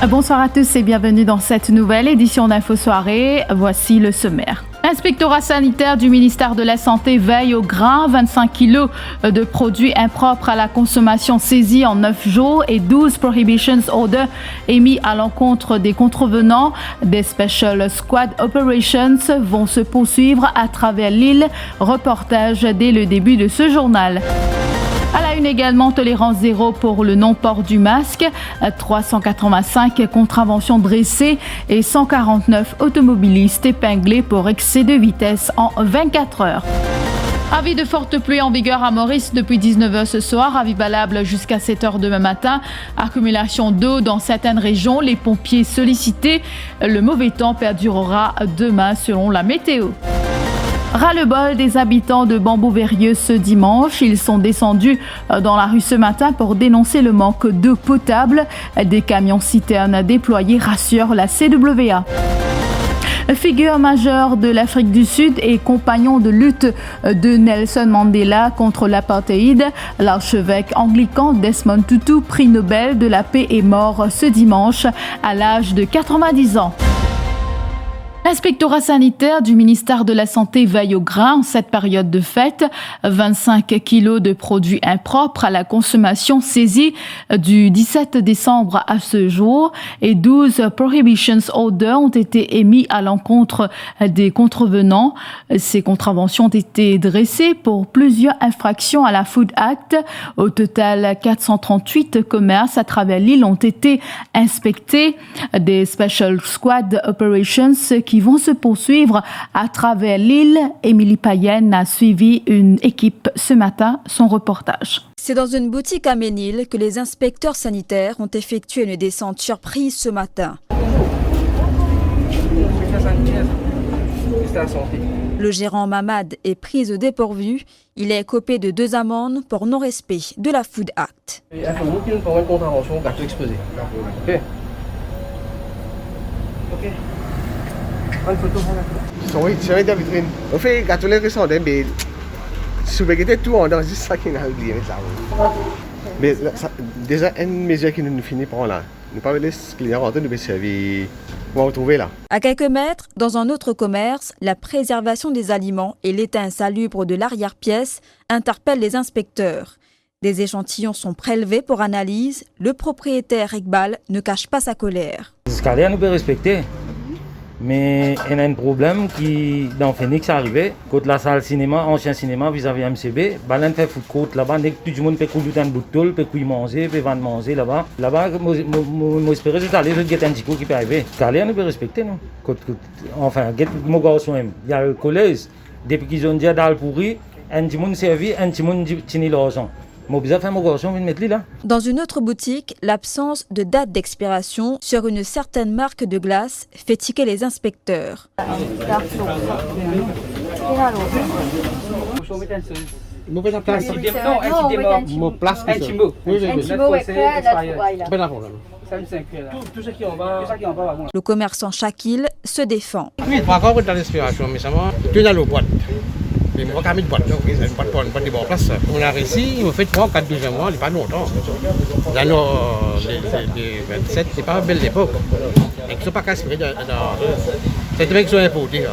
Bonsoir à tous et bienvenue dans cette nouvelle édition d'Info Soirée. Voici le sommaire. L'inspectorat sanitaire du ministère de la Santé veille au grain. 25 kilos de produits impropres à la consommation saisis en 9 jours et 12 prohibitions orders émis à l'encontre des contrevenants. Des Special Squad Operations vont se poursuivre à travers l'île. Reportage dès le début de ce journal. À la une également, tolérance zéro pour le non-port du masque, 385 contraventions dressées et 149 automobilistes épinglés pour excès de vitesse en 24 heures. Avis de forte pluie en vigueur à Maurice depuis 19h ce soir, avis valable jusqu'à 7h demain matin. Accumulation d'eau dans certaines régions, les pompiers sollicités. Le mauvais temps perdurera demain selon la météo. Ras-le-bol des habitants de Bambou-Verrieux ce dimanche. Ils sont descendus dans la rue ce matin pour dénoncer le manque d'eau potable. Des camions-citernes déployés rassurent la CWA. Figure majeure de l'Afrique du Sud et compagnon de lutte de Nelson Mandela contre l'apartheid, l'archevêque anglican Desmond Tutu, prix Nobel de la paix, est mort ce dimanche à l'âge de 90 ans. L'inspectorat sanitaire du ministère de la Santé veille au grain en cette période de fête. 25 kilos de produits impropres à la consommation saisis du 17 décembre à ce jour et 12 prohibitions orders ont été émis à l'encontre des contrevenants. Ces contraventions ont été dressées pour plusieurs infractions à la Food Act. Au total, 438 commerces à travers l'île ont été inspectés. Des Special Squad Operations qui vont se poursuivre à travers l'île. Émilie Payenne a suivi une équipe ce matin, son reportage. C'est dans une boutique à Ménil que les inspecteurs sanitaires ont effectué une descente surprise ce matin. Le gérant Mamad est pris au dépourvu. Il est écopé de 2 amendes pour non-respect de la Food Act. Sur la vitrine. On fait gâteau les restaurants, mais souvent tout en dans juste ça qui n'a oublié ça. Mais déjà une mesure qui nous finit par là. Nous pas les clients rentrer nous servir. On va retrouver là. À quelques mètres, dans un autre commerce, la préservation des aliments et l'état insalubre de l'arrière-pièce interpellent les inspecteurs. Des échantillons sont prélevés pour analyse. Le propriétaire Iqbal ne cache pas sa colère. Jusqu'à nous peut respecter. Mais il y a un problème qui, dans Phoenix, est arrivé. Quand la salle cinéma, ancien cinéma vis-à-vis MCB, on fait foot court là-bas, tout le monde peut couler un bout de tôle, peut manger, peut vendre manger là-bas. Là-bas, j'espère que c'est allé, je vais un petit coup qui peut arriver. Car on peut respecter, non? Enfin, mon garçon, il y a le collège, depuis qu'ils ont dit à Dal pourri, un petit monde servi, un petit monde tenu l'argent. Dans une autre boutique, l'absence de date d'expiration sur une certaine marque de glace fait tiquer les inspecteurs. Le commerçant Shakil se défend. Mais moi, quand même, on a réussi, il me fait 3 ou 4 12 mois, il n'est pas longtemps. Là, les 27, c'est pas une belle époque. Ils ne sont pas cassés c'est des mecs qui sont importés.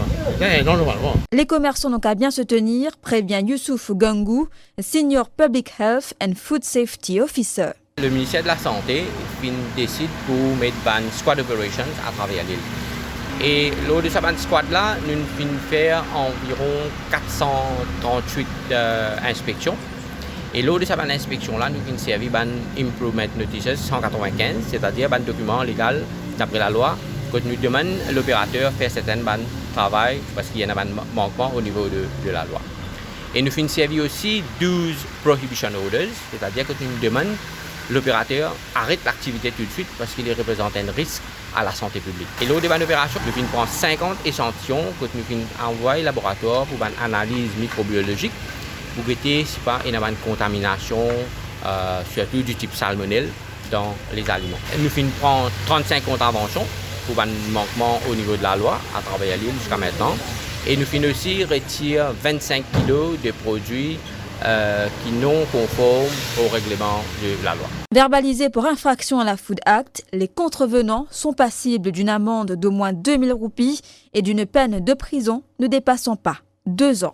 Non, normalement. Les commerçants n'ont qu'à bien se tenir, prévient Youssouf Gangou, Senior Public Health and Food Safety Officer. Le ministère de la Santé décide pour mettre ban squad operations à travers l'île. Et lors de ce squad-là, nous finissons faire environ 438 inspections. Et lors de cette inspection-là, nous finissons servir un Improvement Notices 195, c'est-à-dire un document légal d'après la loi, que nous demandons à l'opérateur de faire certains travail parce qu'il y a un manquement au niveau de la loi. Et nous finissons servir aussi 12 Prohibition Orders, c'est-à-dire que nous demandons l'opérateur arrête l'activité tout de suite parce qu'il représente un risque à la santé publique. Et lors de l'opération, nous prenons 50 échantillons que nous envoyons au laboratoire pour une analyse microbiologique pour éviter si pas une contamination, surtout du type salmonelle, dans les aliments. Nous prenons 35 contraventions pour un manquement au niveau de la loi à travers l'île jusqu'à maintenant. Et nous finissons aussi retirer 25 kg de produits qui non conformes au règlement de la loi. Verbalisés pour infraction à la Food Act, les contrevenants sont passibles d'une amende d'au moins 2000 roupies et d'une peine de prison ne dépassant pas 2 ans.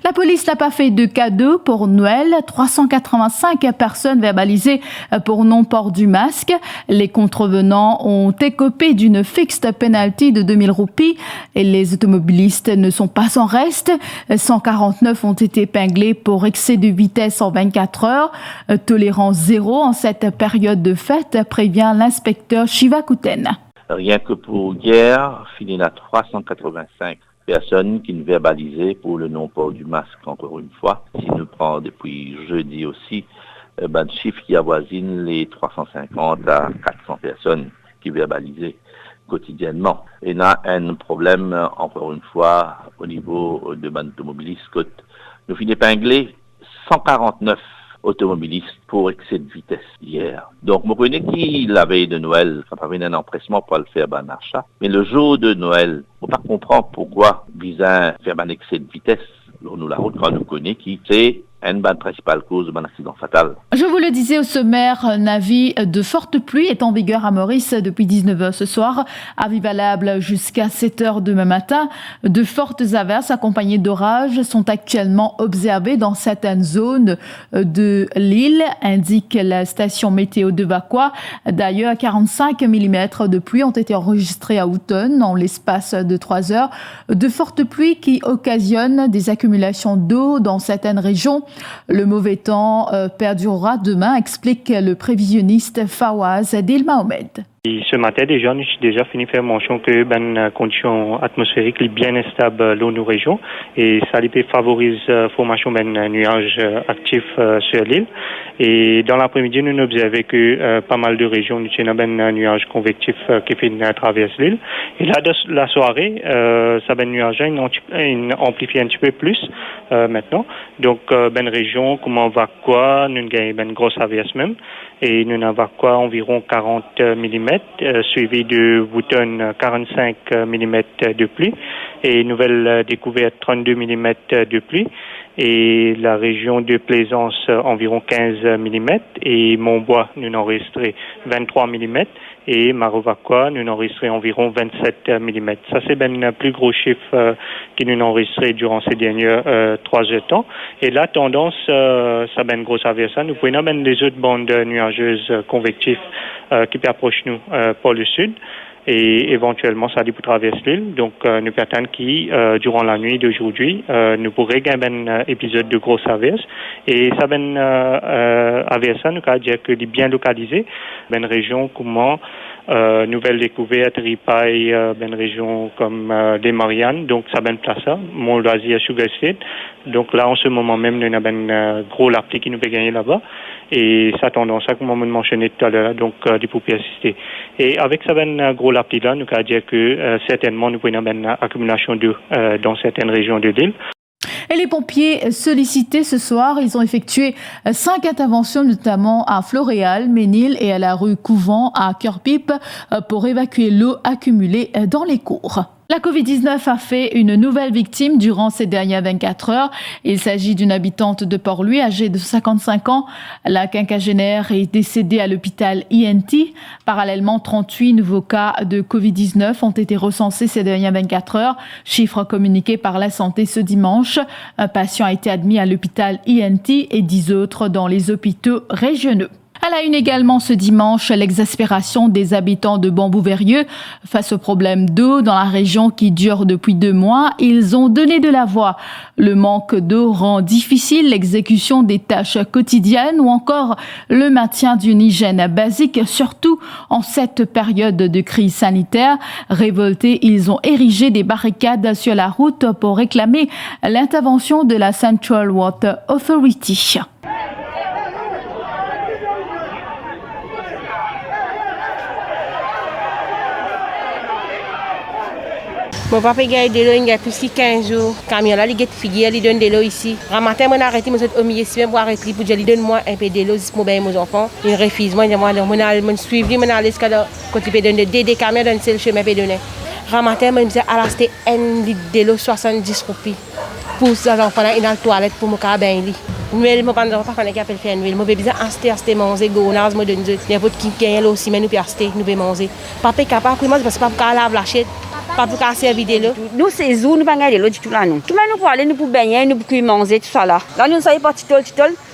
La police n'a pas fait de cadeau pour Noël. 385 personnes verbalisées pour non-port du masque. Les contrevenants ont écopé d'une fixed penalty de 2000 roupies et les automobilistes ne sont pas en reste. 149 ont été épinglés pour excès de vitesse en 24 heures. Tolérance zéro en cette période de fête, prévient l'inspecteur Shiva Kouten. Rien que pour hier, il y a 385 personnes qui nous verbalisaient pour le non-port du masque, encore une fois. Si nous prenons depuis jeudi aussi, le chiffre qui avoisine les 350 à 400 personnes qui verbalisaient quotidiennement. Et là, un problème, encore une fois, au niveau de l'automobiliste, nous finissons épingler 149 automobilistes pour excès de vitesse hier. Donc, je connais qui la veille de Noël, ça pas un empressement pour le faire un achat. Mais le jour de Noël, faut pas comprendre pourquoi visant faire un excès de vitesse. Alors, nous la route quand nous connaît qui c'est une bonne principale cause d'un accident fatal. Je vous le disais au sommaire, un avis de forte pluie est en vigueur à Maurice depuis 19h ce soir. Avis valable jusqu'à 7h demain matin. De fortes averses accompagnées d'orages sont actuellement observées dans certaines zones de l'île, indique la station météo de Vacois. D'ailleurs, 45 mm de pluie ont été enregistrés à Houghton en l'espace de 3 heures. De fortes pluies qui occasionnent des accumulations d'eau dans certaines régions. Le mauvais temps perdurera demain, explique le prévisionniste Fawaz Adil Mohamed. Et ce matin, déjà, nous avons déjà fini de faire mention que les conditions atmosphériques sont bien instables dans nos régions et ça favorise la formation d'un nuage actif sur l'île. Et dans l'après-midi, nous observons que pas mal de régions nous avons un nuage convectif qui fait traverse l'île. Et là, de la soirée, ça ben nuage amplifie un petit peu plus maintenant. Donc, ben région comme Vacois, nous avons une grosse averse même. Et nous avons environ 40 mm, suivi de Houghton 45 mm de pluie et nouvelle découverte 32 mm de pluie et la région de Plaisance environ 15 mm et Montbois nous enregistré 23 mm et Marovacois nous enregistré environ 27 mm. Ça c'est le plus gros chiffre qui nous enregistré durant ces dernières 3 heures de temps. Et la tendance, ça ben grosse averse, nous pouvons ben des autres bandes nuageuses convectives qui approchent nous par le sud. Et éventuellement, ça pour traverser l'île. Donc, nous attendons qui, durant la nuit d'aujourd'hui, nous pourrions gagner un épisode de grosse averse. Et ça, averse, nous allons dire que est bien localisé. Une région comment, nouvelle découverte, ripaille, une région comme les Mariannes. Donc, ça place ça. Mont-Loisier, Sugar State. Donc, là, en ce moment même, nous avons un gros lapis qui nous peut gagner là-bas. Et ça tendance à, comme on mentionné tout à l'heure, donc, des pour persister. Et avec ça, gros lapis là, nous allons dire que certainement, nous pouvons avoir une accumulation d'eau dans certaines régions de l'île. Et les pompiers sollicités ce soir, ils ont effectué 5 interventions, notamment à Floréal, Ménil et à la rue Couvent à Cœur-Pipe pour évacuer l'eau accumulée dans les cours. La Covid-19 a fait une nouvelle victime durant ces dernières 24 heures. Il s'agit d'une habitante de Port-Louis âgée de 55 ans. La quinquagénaire est décédée à l'hôpital INT. Parallèlement, 38 nouveaux cas de Covid-19 ont été recensés ces dernières 24 heures. Chiffre communiqué par la santé ce dimanche. Un patient a été admis à l'hôpital INT et 10 autres dans les hôpitaux régionaux. À la une également ce dimanche, l'exaspération des habitants de Bambou-Verrieux face au problème d'eau dans la région qui dure depuis 2 mois. Ils ont donné de la voix. Le manque d'eau rend difficile l'exécution des tâches quotidiennes ou encore le maintien d'une hygiène basique, surtout en cette période de crise sanitaire. Révoltés, ils ont érigé des barricades sur la route pour réclamer l'intervention de la Central Water Authority. Mon papa gagne de l'eau il y a plus de 15 jours. Le camion là, il donne de l'eau ici. Un matin, on a arrêté, je suis au milieu pour arrêter pour dire donne-moi un peu de l'eau pour mes enfants. Il refuse, moi je suis suivi, je suis allé jusqu'à quand il peut donner des camions dans le chemin peut donner. Ramatin, je me disais, à l'acheter 1 litre de l'eau, 70 roupies. Pour les enfants, dans la toilette, pour me faire bain. Noël, je ne sais pas qui appelle faire Noël. Je vais bien acheter, manger, gonaz, je donne n'importe qui gagne l'eau aussi, mais nous pouvons acheter, nous pouvons manger. Papa est capable de manger parce que papa laver l'assiette, papa peut servir de l'eau. Nous, c'est où nous ne pouvons pas de l'eau du tout là. Tout le monde nous peut aller, nous pouvons baigner, nous pouvons manger, tout ça là. Là, nous sommes partis tout,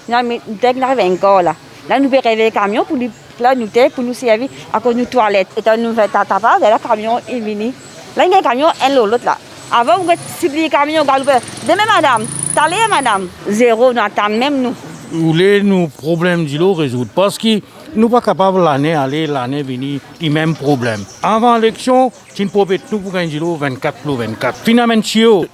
nous arrivons encore là. Là, nous pouvons réveiller le camion pour nous servir à cause de nos toilettes. Et quand nous faisons tata, le camion est venu. Là, il y a un camion, l'autre là. Avant, vous multipliez le camion, demain, madame, t'allez, madame. Zéro, nous attendons même nous. Nous voulons problème de l'eau résoudre parce que nous ne sommes pas capables l'année aller, l'année venir, les mêmes problèmes. Avant l'élection, tu ne pouvais pas pour gagner de l'eau 24 pour 24. Finalement,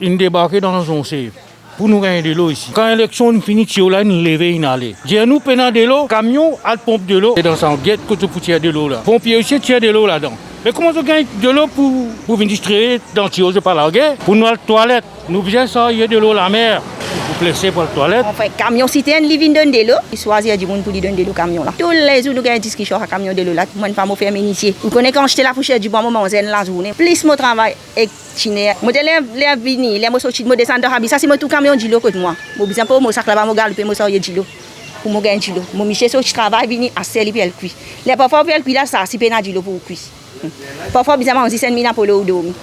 ils débarquent dans un C pour nous gagner de l'eau ici. Quand l'élection finit, là, nous levons une allée. J'ai nous prenons de l'eau, camion, à pompe de l'eau. Et dans sa guette, que tu peux tirer de l'eau là. Pompier aussi tire de l'eau là-dedans. Mais comment on gagne de l'eau pour venir distraire dans le tuyau, je parle à la pour nous à la toilette. Nous besoin ça, il y a de l'eau la mer. Pour placer pour la toilette. On fait camion citerne, ils viennent donner de l'eau. Ils choisissent du monde pour lui donner de l'eau camion là. Tous les jours, nous avons une discussion avec camion de l'eau là. Moi, une femme fait initié. Vous connaissez quand j'étais là pour chercher du bon moment, on la journée. Plus mon travail est chinois. Moi, les vini, les mots sortis, moi descendre de Habi. Ça, c'est mon tout camion de l'eau que moi. Moi, besoin pour moi, ça là-bas, moi galoper, moi ça y est de l'eau. Pour moi gagner de l'eau. Moi, Michel, sorti travail, vini à sel et puis elle cuit. Les parfois, puis elle cuit là, ça, c'est pénal de l'eau pour cuire. Parfois, bizarrement, on dit 5 000 pour l'eau dormir.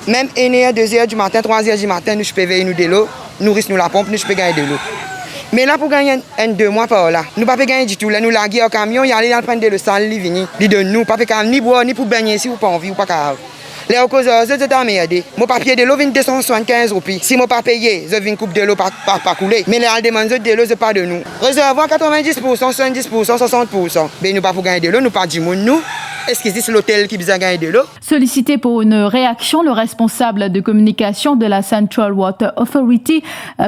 Même 1h, 2h du matin, 3h du matin, nous pouvons veiller nous de l'eau, nourrir nous la pompe, nous pouvons gagner de l'eau. Mais là, pour gagner 2 mois par là, nous ne pouvons pas gagner du tout. Là, nous laguer au camion, il aller prendre de l'eau sale, il vient, il donne nous, pas ni boire, ni pour baigner si ou pas envie ou pas capable. Là, au cause de ça, c'est emmerdé. Mon papier de l'eau vient 275 roupies. Si mon pas payé, je viens coupe de l'eau pas couler. Mais là, elle demande de l'eau, c'est pas de nous. Réservoir 90%, 70%, 60%. Mais nous pas pour gagner de l'eau, nous pas du monde, nous. Est-ce que c'est l'hôtel qui besoin de gagner de l'eau? Sollicité pour une réaction, le responsable de communication de la Central Water Authority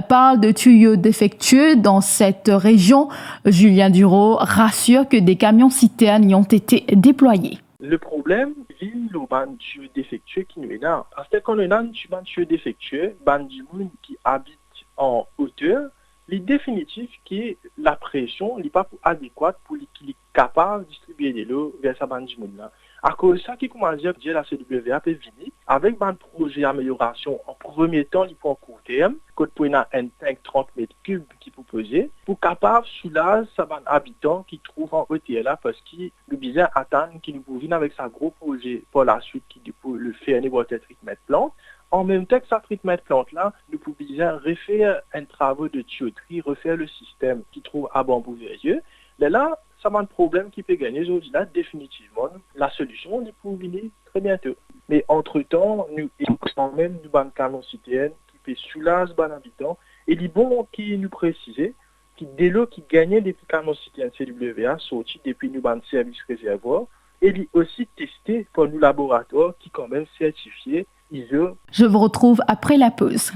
parle de tuyaux défectueux dans cette région. Julien Duro rassure que des camions citernes y ont été déployés. Le problème, c'est le tuyau défectueux qui nous est là. Parce que quand on a un tuyau défectueux, du monde qui habite en hauteur, le définitif qui est la pression n'est pas adéquate pour qu'il est capable de distribuer de l'eau vers sa bande du monde là. À cause de ça, qui commence à dire que la CWA peut venir avec un projet d'amélioration en premier temps, il faut en court terme, quand pour un tank 30 mètres cubes qui peut poser, pour capable soulager sa bande habitant qui trouve en hauteur là parce qu'il nous besoin attendre qu'il nous venir avec sa gros projet pour la suite qui peut le faire niveau water treatment plant. En même temps que sa treatment plante là, nous pouvons bien refaire un travail de tuyauterie, refaire le système qui trouve à Bambou Verrieux. Là, ça va un problème qui peut gagner aujourd'hui là définitivement. La solution est pour venir très bientôt. Mais entre-temps, nous avons même du ban canon citerne qui peut soulager les habitants et les bons qui nous précisaient que dès l'eau qui gagnait des canons citernes CWA sortis depuis nous ban service réservoir et les aussi testé pour nos laboratoires qui quand même certifiés ISO. Je vous retrouve après la pause.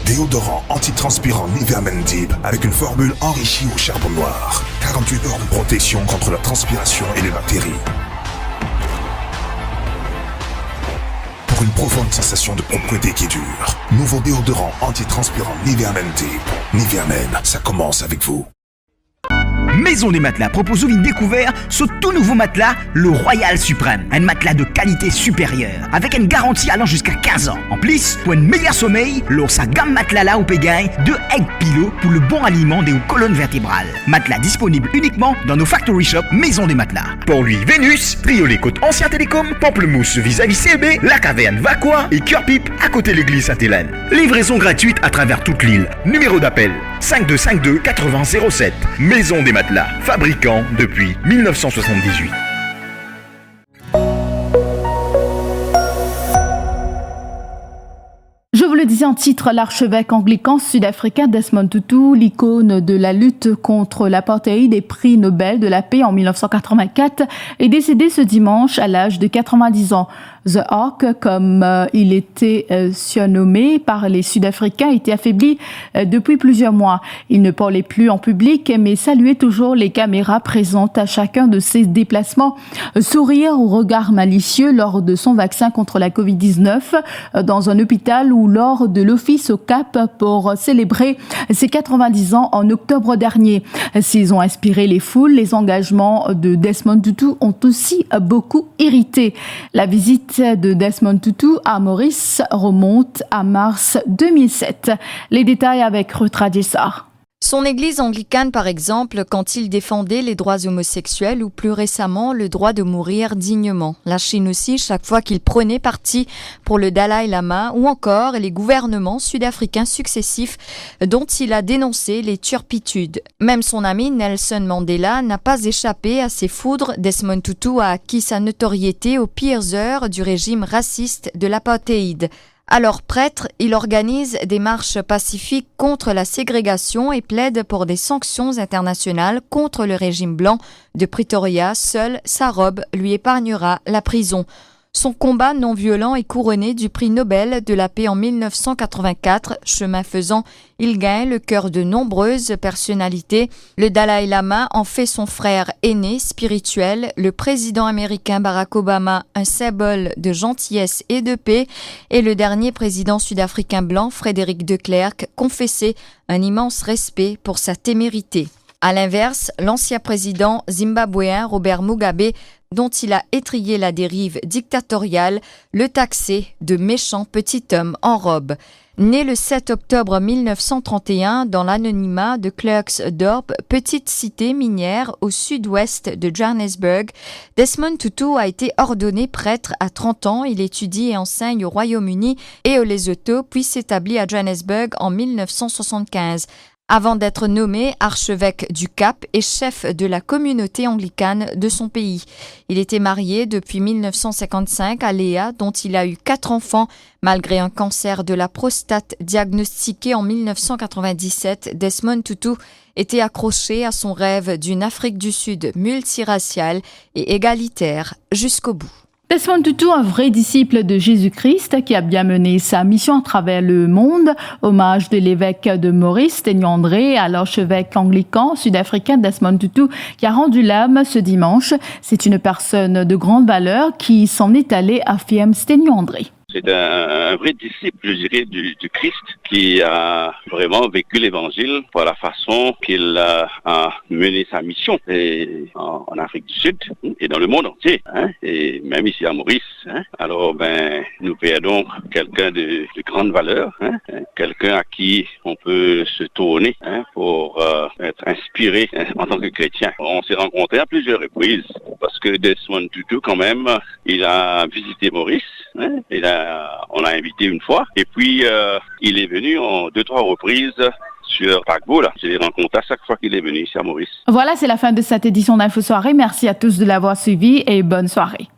Déodorant antitranspirant Nivea Men Deep avec une formule enrichie au charbon noir. 48 heures de protection contre la transpiration et les bactéries. Pour une profonde sensation de propreté qui dure. Nouveau déodorant antitranspirant Nivea Men Deep. Nivea Men, ça commence avec vous. Maison des Matelas propose une découverte ce tout nouveau matelas, le Royal Suprême. Un matelas de qualité supérieure, avec une garantie allant jusqu'à 15 ans. En plus, pour un meilleur sommeil, sa gamme matelas là au Pégain de Egg Pillow pour le bon aliment des colonnes vertébrales. Matelas disponible uniquement dans nos factory shops Maison des Matelas. Port-Louis Vénus, Triolet Côte Ancien Télécom, Pamplemousse vis-à-vis CB, La Caverne Vacois et Cœur-Pipe à côté de l'église Sainte-Hélène. Livraison gratuite à travers toute l'île. Numéro d'appel 5252 80 07. Maison des Matelas, fabricant depuis 1978. Je vous le disais en titre, l'archevêque anglican sud-africain Desmond Tutu, l'icône de la lutte contre l'apartheid et prix Nobel de la paix en 1984, est décédé ce dimanche à l'âge de 90 ans. The Hawk, comme il était surnommé par les Sud-Africains, était affaibli depuis plusieurs mois. Il ne parlait plus en public, mais saluait toujours les caméras présentes à chacun de ses déplacements. Sourire ou regard malicieux lors de son vaccin contre la COVID-19 dans un hôpital ou lors de l'office au Cap pour célébrer ses 90 ans en octobre dernier. S'ils ont inspiré les foules, les engagements de Desmond Tutu ont aussi beaucoup irrité. La visite de Desmond Tutu à Maurice remonte à mars 2007. Les détails avec Ruth Radjessar. Son église anglicane, par exemple, quand il défendait les droits homosexuels ou plus récemment le droit de mourir dignement. La Chine aussi, chaque fois qu'il prenait parti pour le Dalai Lama ou encore les gouvernements sud-africains successifs dont il a dénoncé les turpitudes. Même son ami Nelson Mandela n'a pas échappé à ses foudres. Desmond Tutu a acquis sa notoriété aux pires heures du régime raciste de l'apartheid. Alors prêtre, il organise des marches pacifiques contre la ségrégation et plaide pour des sanctions internationales contre le régime blanc de Pretoria. Seule sa robe lui épargnera la prison. Son combat non violent est couronné du prix Nobel de la paix en 1984. Chemin faisant, il gagne le cœur de nombreuses personnalités. Le Dalai Lama en fait son frère aîné spirituel, le président américain Barack Obama un symbole de gentillesse et de paix, et le dernier président sud-africain blanc, Frédéric de Klerk, confessait un immense respect pour sa témérité. À l'inverse, l'ancien président zimbabwéen Robert Mugabe, dont il a étrillé la dérive dictatoriale, le taxait de méchant petit homme en robe. Né le 7 octobre 1931 dans l'anonymat de Klerksdorp, petite cité minière au sud-ouest de Johannesburg, Desmond Tutu a été ordonné prêtre à 30 ans. Il étudie et enseigne au Royaume-Uni et au Lesotho, puis s'établit à Johannesburg en 1975. Avant d'être nommé archevêque du Cap et chef de la communauté anglicane de son pays. Il était marié depuis 1955 à Léa, dont il a eu 4 enfants. Malgré un cancer de la prostate diagnostiqué en 1997, Desmond Tutu était accroché à son rêve d'une Afrique du Sud multiraciale et égalitaire jusqu'au bout. Desmond Tutu, un vrai disciple de Jésus-Christ qui a bien mené sa mission à travers le monde. Hommage de l'évêque de Maurice, Sténion André, à l'archevêque anglican sud-africain Desmond Tutu qui a rendu l'âme ce dimanche. C'est une personne de grande valeur qui s'en est allée, affirme Sténion André. C'est un vrai disciple, je dirais, du Christ qui a vraiment vécu l'évangile par la façon qu'il a mené sa mission en Afrique du Sud et dans le monde entier, et même ici à Maurice. Alors, nous perdons quelqu'un de grande valeur, quelqu'un à qui on peut se tourner pour être inspiré en tant que chrétien. On s'est rencontrés à plusieurs reprises parce que Desmond Tutu, quand même, il a visité Maurice. On l'a invité une fois et puis il est venu en 2-3 reprises sur paquebot. Je l'ai rencontré à chaque fois qu'il est venu ici à Maurice. Voilà, c'est la fin de cette édition d'Info Soirée. Merci à tous de l'avoir suivi et bonne soirée.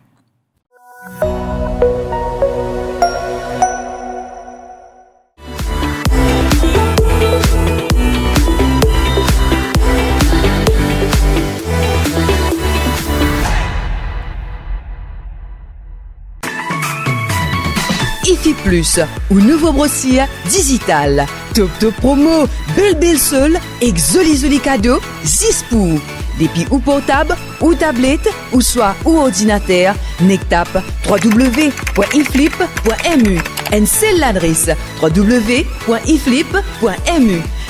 IFI Plus, ou nouveau brossier digital. Top top promo, belle seul, exoli cadeau, zispou. Depuis ou portable, ou tablette, ou soit ou ordinateur, nectap www.iflip.mu. Et c'est l'adresse www.iflip.mu.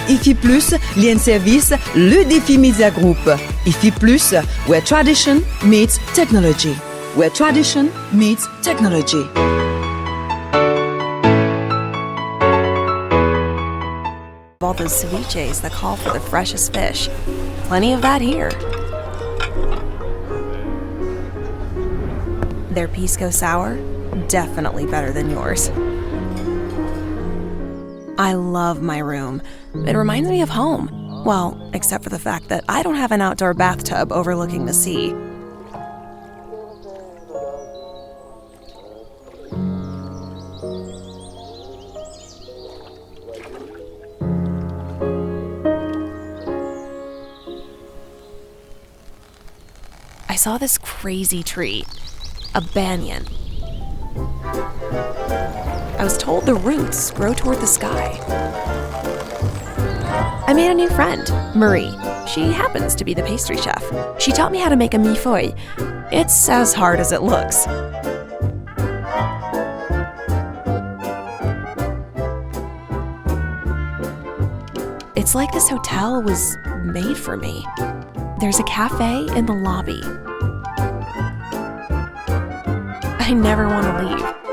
IFI Plus, lien service, le défi Media Group. IFI Plus, where tradition meets technology. Where tradition meets technology. All those ceviches that call for the freshest fish. Plenty of that here. Their pisco sour, definitely better than yours. I love my room. It reminds me of home. Well, except for the fact that I don't have an outdoor bathtub overlooking the sea. I saw this crazy tree, a banyan. I was told the roots grow toward the sky. I made a new friend, Marie. She happens to be the pastry chef. She taught me how to make a millefeuille. It's as hard as it looks. It's like this hotel was made for me. There's a cafe in the lobby. I never want to leave.